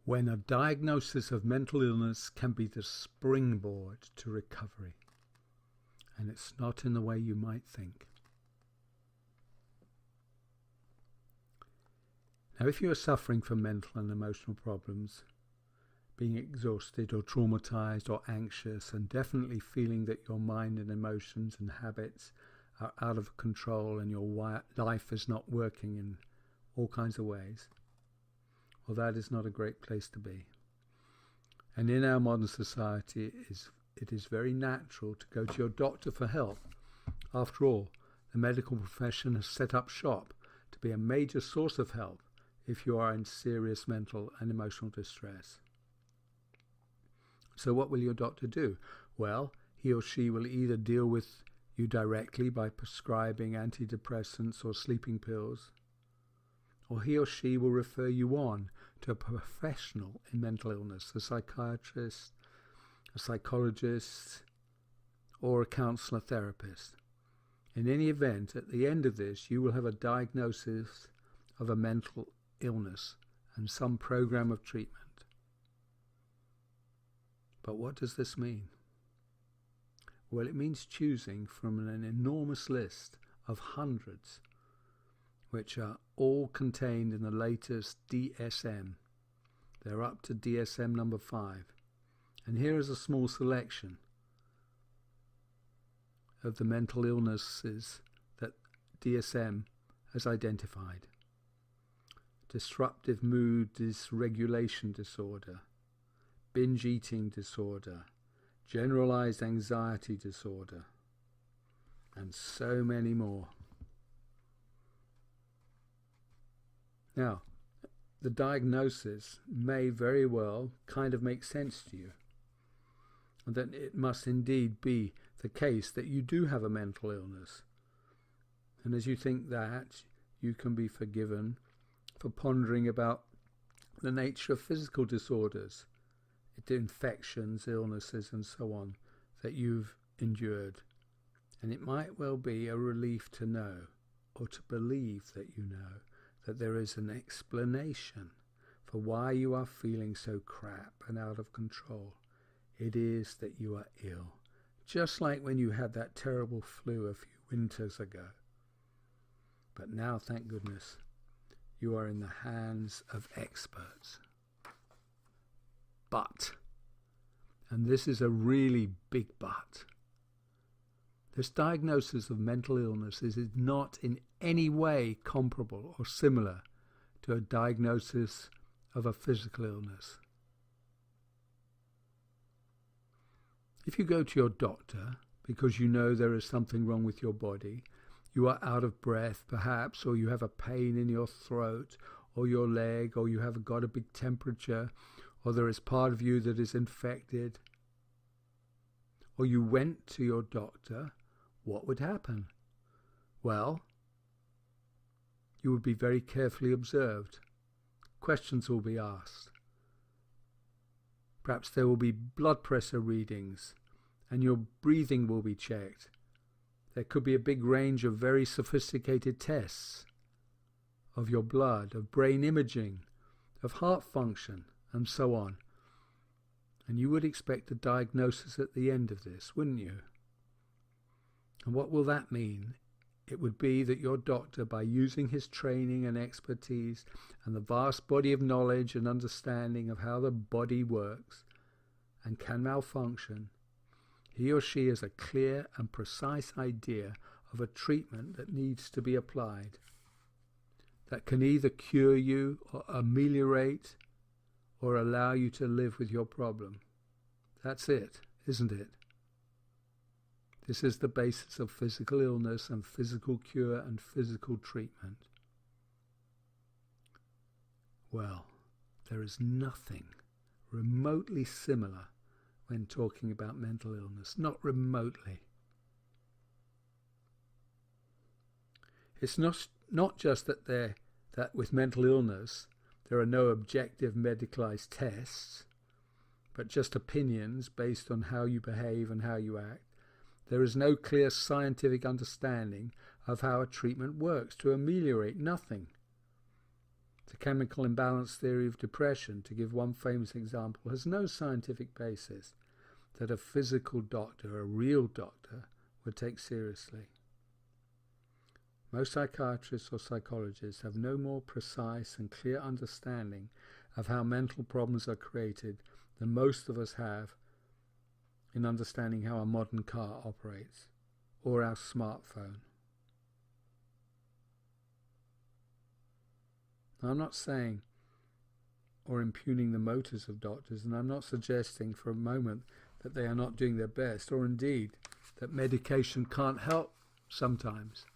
when a diagnosis of mental illness can be the springboard to recovery. And it's not in the way you might think. Now, if you are suffering from mental and emotional problems, being exhausted or traumatized or anxious, and definitely feeling that your mind and emotions and habits are out of control and your life is not working in all kinds of ways, well, that is not a great place to be. And in our modern society, it is very natural to go to your doctor for help. After all, the medical profession has set up shop to be a major source of help if you are in serious mental and emotional distress. So what will your doctor do? Well, he or she will either deal with you directly by prescribing antidepressants or sleeping pills, or he or she will refer you on to a professional in mental illness, a psychiatrist, a psychologist, or a counselor therapist. In any event, at the end of this, you will have a diagnosis of a mental illness and some program of treatment. But what does this mean? Well, it means choosing from an enormous list of hundreds, which are all contained in the latest DSM. They're up to DSM number 5. And here is a small selection of the mental illnesses that DSM has identified. Disruptive mood dysregulation disorder, binge eating disorder, generalized anxiety disorder, and so many more. Now, the diagnosis may very well kind of make sense to you, and that it must indeed be the case that you do have a mental illness. And as you think that, you can be forgiven for pondering about the nature of physical disorders, infections, illnesses, and so on that you've endured. And it might well be a relief to know, or to believe that you know, that there is an explanation for why you are feeling so crap and out of control. It is that you are ill, just like when you had that terrible flu a few winters ago. But now, thank goodness, you are in the hands of experts. But, and this is a really big but, this diagnosis of mental illness is not in any way comparable or similar to a diagnosis of a physical illness. If you go to your doctor because you know there is something wrong with your body, you are out of breath perhaps, or you have a pain in your throat or your leg, or you have got a big temperature, or there is part of you that is infected, or you went to your doctor, what would happen? Well, you would be very carefully observed. Questions will be asked. Perhaps there will be blood pressure readings, and your breathing will be checked. There could be a big range of very sophisticated tests of your blood, of brain imaging, of heart function, and so on. And you would expect a diagnosis at the end of this, wouldn't you? And what will that mean? It would be that your doctor, by using his training and expertise and the vast body of knowledge and understanding of how the body works and can malfunction, he or she has a clear and precise idea of a treatment that needs to be applied, that can either cure you or ameliorate or allow you to live with your problem. That's it, isn't it? This is the basis of physical illness and physical cure and physical treatment. Well, there is nothing remotely similar when talking about mental illness, not remotely. It's not just that with mental illness there are no objective medicalized tests, but just opinions based on how you behave and how you act. There is no clear scientific understanding of how a treatment works to ameliorate nothing. The chemical imbalance theory of depression, to give one famous example, has no scientific basis that a physical doctor, a real doctor, would take seriously. Most psychiatrists or psychologists have no more precise and clear understanding of how mental problems are created than most of us have in understanding how a modern car operates or our smartphone. Now, I'm not saying or impugning the motives of doctors, and I'm not suggesting for a moment that they are not doing their best, or indeed that medication can't help sometimes.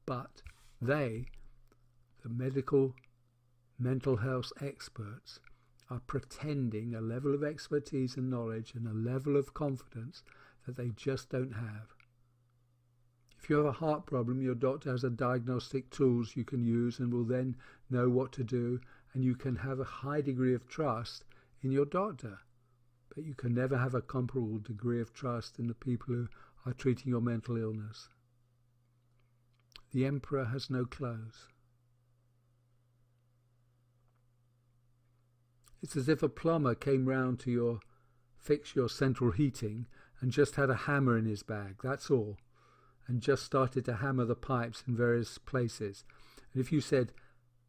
But they, the mental health experts, are pretending a level of expertise and knowledge and a level of confidence that they just don't have. If you have a heart problem, your doctor has a diagnostic tools you can use and will then know what to do, and you can have a high degree of trust in your doctor. But you can never have a comparable degree of trust in the people who are treating your mental illness. The emperor has no clothes. It's as if a plumber came round to fix your central heating and just had a hammer in his bag, that's all, and just started to hammer the pipes in various places. And if you said,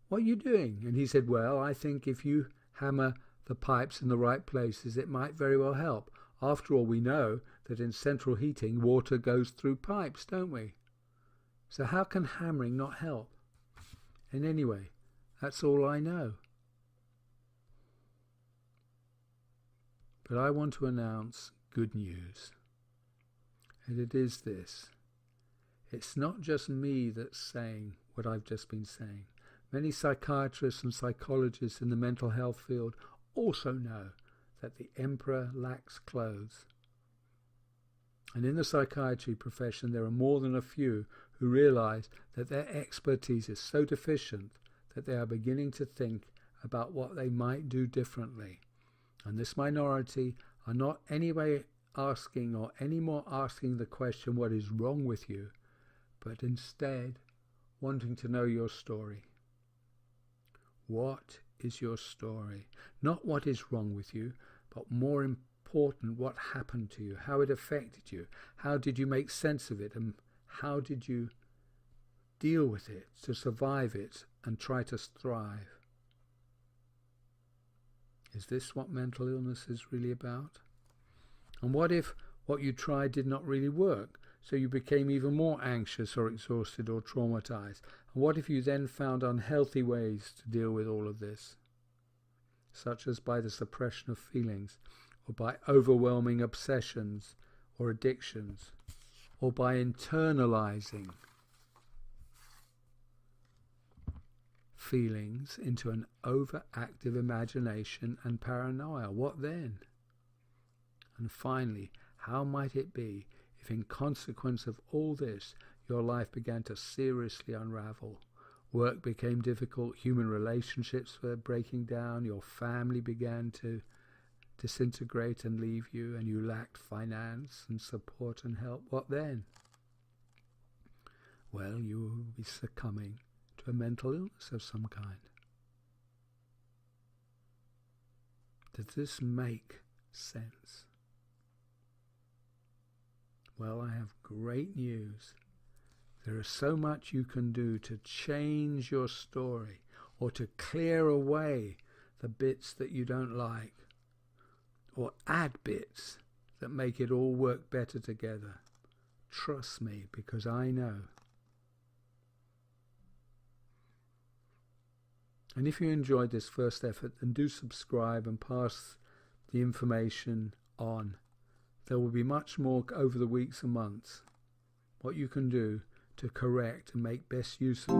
"What are you doing?" and he said, "Well, I think if you hammer the pipes in the right places, it might very well help. After all, we know that in central heating, water goes through pipes, don't we? So how can hammering not help?" And anyway, that's all I know. But I want to announce good news. And it is this. It's not just me that's saying what I've just been saying. Many psychiatrists and psychologists in the mental health field also know that the emperor lacks clothes. And in the psychiatry profession, there are more than a few who realize that their expertise is so deficient that they are beginning to think about what they might do differently. And this minority are not anyway asking or any more asking the question, what is wrong with you, but instead wanting to know your story. What is your story? Not what is wrong with you, but more important, what happened to you, how it affected you, how did you make sense of it, and how did you deal with it to survive it and try to thrive. Is this what mental illness is really about? And what if what you tried did not really work, so you became even more anxious or exhausted or traumatized? And what if you then found unhealthy ways to deal with all of this, such as by the suppression of feelings, or by overwhelming obsessions or addictions, or by internalizing feelings into an overactive imagination and paranoia? What then? And finally, how might it be if in consequence of all this your life began to seriously unravel? Work became difficult, human relationships were breaking down, your family began to disintegrate and leave you, and you lacked finance and support and help. What then? Well, you will be succumbing to a mental illness of some kind. Does this make sense? Well, I have great news. There is so much you can do to change your story, or to clear away the bits that you don't like, or add bits that make it all work better together. Trust me, because I know. And if you enjoyed this first effort, then do subscribe and pass the information on. There will be much more over the weeks and months, what you can do to correct and make best use of